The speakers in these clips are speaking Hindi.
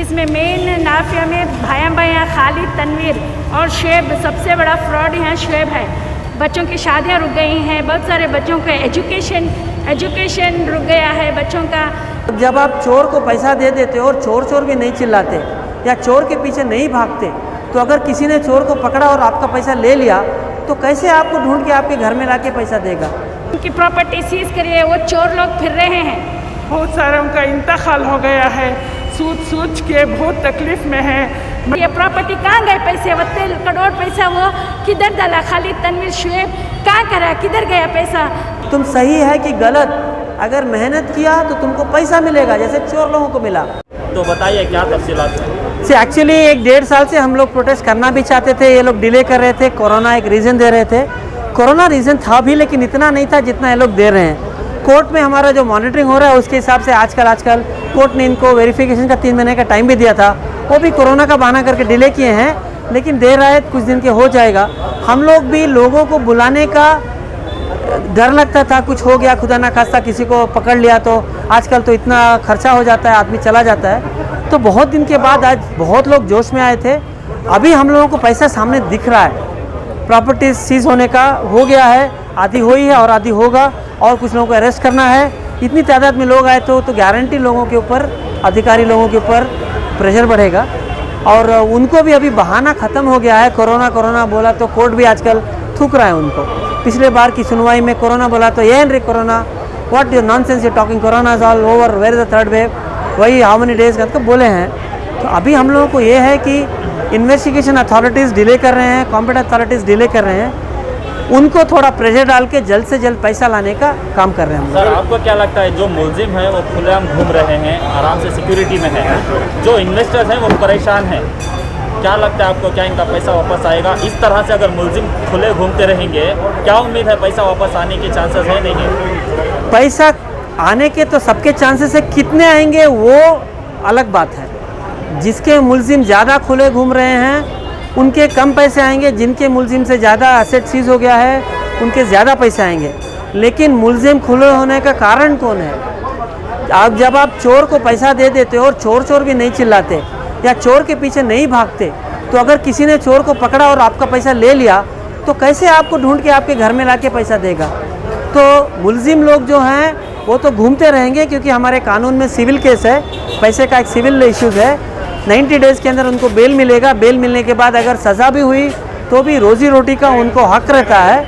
इसमें मेन नाफिया में भाया खालिद, तनवीर और शुएब सबसे बड़ा फ्रॉड यहाँ शुएब है। बच्चों की शादियाँ रुक गई हैं, बहुत सारे बच्चों का एजुकेशन रुक गया है बच्चों का। जब आप चोर को पैसा दे देते हो और चोर भी नहीं चिल्लाते या चोर के पीछे नहीं भागते, तो अगर किसी ने चोर को पकड़ा और आपका पैसा ले लिया तो कैसे आपको ढूंढ के आपके घर में लाके पैसा देगा? उनकी प्रॉपर्टी सीज करिए, वो चोर लोग फिर रहे हैं। बहुत सारा उनका इंतकाल हो गया है, सोच के बहुत तकलीफ में है। ये प्रॉपर्टी कहाँ गए पैसे? 32 करोड़ पैसा वो किधर डाला? खालिद, तनवीर, शुएब कहाँ करा? किधर गया पैसा? तुम सही है कि गलत? अगर मेहनत किया तो तुमको पैसा मिलेगा, जैसे चोर लोगों को मिला। तो बताइए क्या तफसीलात है? एक्चुअली 1-1.5 साल से हम लोग प्रोटेस्ट करना भी चाहते थे, ये लोग डिले कर रहे थे। कोरोना एक रीज़न दे रहे थे, कोरोना रीज़न था भी, लेकिन इतना नहीं था जितना ये लोग दे रहे हैं। कोर्ट में हमारा जो मॉनिटरिंग हो रहा है उसके हिसाब से आजकल कोर्ट ने इनको वेरिफिकेशन का 3 महीने का टाइम भी दिया था, वो भी कोरोना का बहाना करके डिले किए हैं, लेकिन देर आए कुछ दिन के हो जाएगा। हम लोग भी लोगों को बुलाने का डर लगता था, कुछ हो गया खुदा ना खास्ता किसी को पकड़ लिया तो आजकल तो इतना खर्चा हो जाता है, आदमी चला जाता है। तो बहुत दिन के बाद आज बहुत लोग जोश में आए थे। अभी हम लोगों को पैसा सामने दिख रहा है, प्रॉपर्टी सीज होने का हो गया है, आधी हुई है और आधी होगा, और कुछ लोगों को अरेस्ट करना है। इतनी तादाद में लोग आए तो गारंटी लोगों के ऊपर, अधिकारी लोगों के ऊपर प्रेशर बढ़ेगा। और उनको भी अभी बहाना ख़त्म हो गया है। कोरोना बोला तो कोर्ट भी आजकल थूक रहा है उनको। पिछले बार की सुनवाई में कोरोना बोला तो ये एनरी corona, what you nonsense you talking, corona is all over, where is the third wave, वही हाउ मेनी डेज का तो बोले हैं। तो अभी हम लोगों को ये है कि इन्वेस्टिगेशन अथॉरिटीज़ डिले कर रहे हैं, कॉम्पिटेंट अथॉरिटीज़ डिले कर रहे हैं, उनको थोड़ा प्रेशर डाल के जल्द से जल्द पैसा लाने का काम कर रहे हैं। सर आपको क्या लगता है जो मुलजिम है वो खुलेआम घूम रहे हैं, आराम से सिक्योरिटी में है, जो इन्वेस्टर्स हैं वो परेशान हैं, क्या लगता है आपको, क्या इनका पैसा वापस आएगा? इस तरह से अगर मुलजिम खुले घूमते रहेंगे, क्या उम्मीद है पैसा वापस आने के चांसेस है? नहीं है पैसा आने के तो सबके चांसेस है, कितने आएंगे वो अलग बात है। जिसके मुलजिम ज़्यादा खुले घूम रहे हैं उनके कम पैसे आएंगे, जिनके मुलजिम से ज़्यादा एसेट सीज हो गया है उनके ज़्यादा पैसे आएंगे। लेकिन मुलजिम खुले होने का कारण कौन है? आप जब आप चोर को पैसा दे देते हो और चोर भी नहीं चिल्लाते या चोर के पीछे नहीं भागते, तो अगर किसी ने चोर को पकड़ा और आपका पैसा ले लिया तो कैसे आपको ढूंढ के आपके घर में लाके पैसा देगा? तो मुलजिम लोग जो हैं वो तो घूमते रहेंगे, क्योंकि हमारे कानून में सिविल केस है, पैसे का एक सिविल इश्यूज़ है। 90 डेज़ के अंदर उनको बेल मिलेगा। बेल मिलने के बाद अगर सज़ा भी हुई तो भी रोज़ी रोटी का उनको हक रहता है।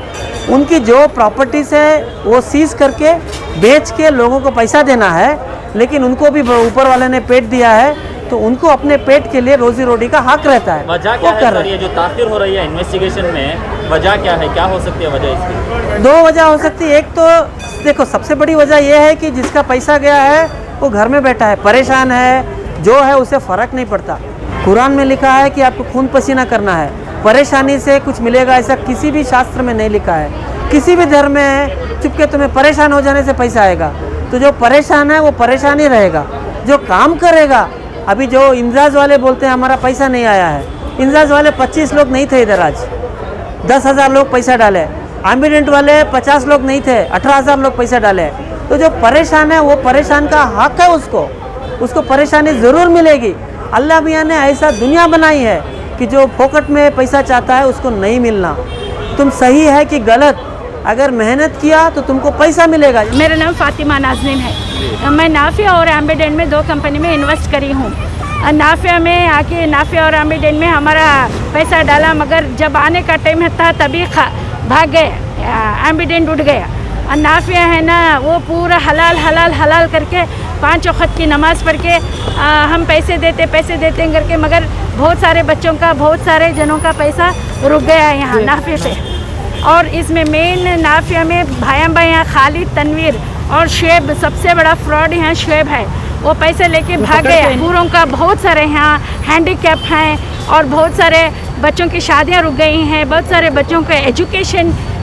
उनकी जो प्रॉपर्टीज़ है वो सीज करके बेच के लोगों को पैसा देना है, लेकिन उनको भी ऊपर वाले ने पेट दिया है तो उनको अपने पेट के लिए रोज़ी रोटी का हक रहता है। वजह क्या है सर, ये जो ताख़िर हो रही है इन्वेस्टिगेशन में, वजह क्या है, क्या हो सकती है वजह इसकी? 2 वजह हो सकती है। एक तो देखो सबसे बड़ी वजह यह है कि जिसका पैसा गया है वो घर में बैठा है, परेशान है, जो है उसे फ़र्क नहीं पड़ता। कुरान में लिखा है कि आपको खून पसीना करना है, परेशानी से कुछ मिलेगा, ऐसा किसी भी शास्त्र में नहीं लिखा है। किसी भी धर्म में है चुपके तुम्हें परेशान हो जाने से पैसा आएगा। तो जो परेशान है वो परेशान ही रहेगा, जो काम करेगा। अभी जो इंजाज वाले बोलते हैं हमारा पैसा नहीं आया है, इंजाज वाले 25 लोग नहीं थे इधर, आज 10,000 लोग पैसा डाले। एम्बिडेंट वाले 50 लोग नहीं थे, 18,000 लोग पैसा डाले। तो जो परेशान है वो परेशान का हक है, उसको परेशानी ज़रूर मिलेगी। अल्लाह मियाँ ने ऐसा दुनिया बनाई है कि जो फोकट में पैसा चाहता है उसको नहीं मिलना। तुम सही है कि गलत? अगर मेहनत किया तो तुमको पैसा मिलेगा। मेरा नाम फातिमा नाज़नीन है। मैं नाफिया और एम्बिडेंट में 2 कंपनी में इन्वेस्ट करी हूँ। नाफिया में आके नाफिया और एम्बिडेंट में हमारा पैसा डाला, मगर जब आने का टाइम था तभी भाग गए, एम्बिडेंट उठ गया। नाफिया है ना वो पूरा हलाल करके 5 वक्त की नमाज़ पढ़ के हम पैसे देते करके, मगर बहुत सारे बच्चों का, बहुत सारे जनों का पैसा रुक गया है यहाँ नाफिया पे। और इसमें मेन नाफिया में भाया खालिद, तनवीर और शुएब सबसे बड़ा फ्रॉड यहाँ शुएब है। वो पैसे लेके भाग गए। पूरों का बहुत सारे यहाँ हैंडीकैप हैं और बहुत सारे बच्चों की शादियाँ रुक गई हैं, बहुत सारे बच्चों का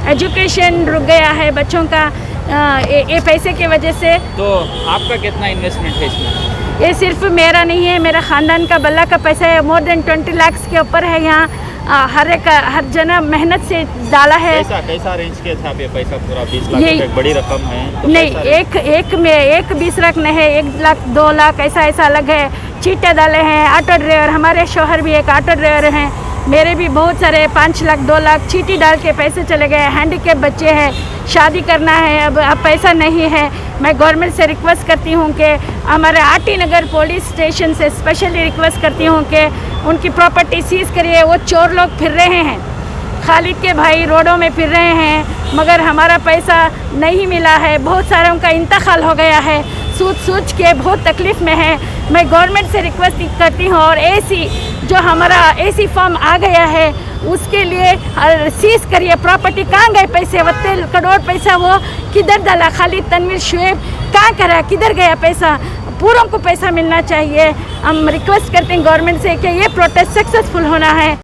एजुकेशन रुक गया है बच्चों का ये पैसे की वजह से। तो आपका कितना इन्वेस्टमेंट है इसमें? ये सिर्फ मेरा नहीं है, मेरा ख़ानदान का बल्ला का पैसा है। मोर देन 20 लाख के ऊपर है यहाँ। हर जना मेहनत से डाला है। कैसा अरेंज किया था ये पैसा? पूरा 20 लाख रुपए बड़ी रकम है तो नहीं, एक में 20 लाख नहीं है, 1 लाख 2 लाख ऐसा अलग है। चीटे डाले हैं। ऑटो ड्राइवर, हमारे शौहर भी एक ऑटो ड्राइवर हैं, मेरे भी बहुत सारे 5 लाख 2 लाख चीटी डाल के पैसे चले गए। हैंडीकेप बच्चे हैं, शादी करना है, अब पैसा नहीं है। मैं गवर्नमेंट से रिक्वेस्ट करती हूँ कि हमारे आटी नगर पुलिस स्टेशन से स्पेशली रिक्वेस्ट करती हूँ कि उनकी प्रॉपर्टी सीज करिए। वो चोर लोग फिर रहे हैं, खालिद के भाई रोडों में फिर रहे हैं, मगर हमारा पैसा नहीं मिला है। बहुत सारों का इंतकाल हो गया है, सोच के बहुत तकलीफ़ में है। मैं गवर्नमेंट से रिक्वेस्ट करती हूँ और एसी जो हमारा एसी फॉर्म आ गया है उसके लिए सीज करिए। प्रॉपर्टी कहाँ गए पैसे, 32 करोड़ पैसा वो किधर डाला? खालिद, तनवीर, शुएब कहाँ करा, किधर गया पैसा? पूरों को पैसा मिलना चाहिए। हम रिक्वेस्ट करते हैं गवर्नमेंट से कि ये प्रोटेस्ट सक्सेसफुल होना है।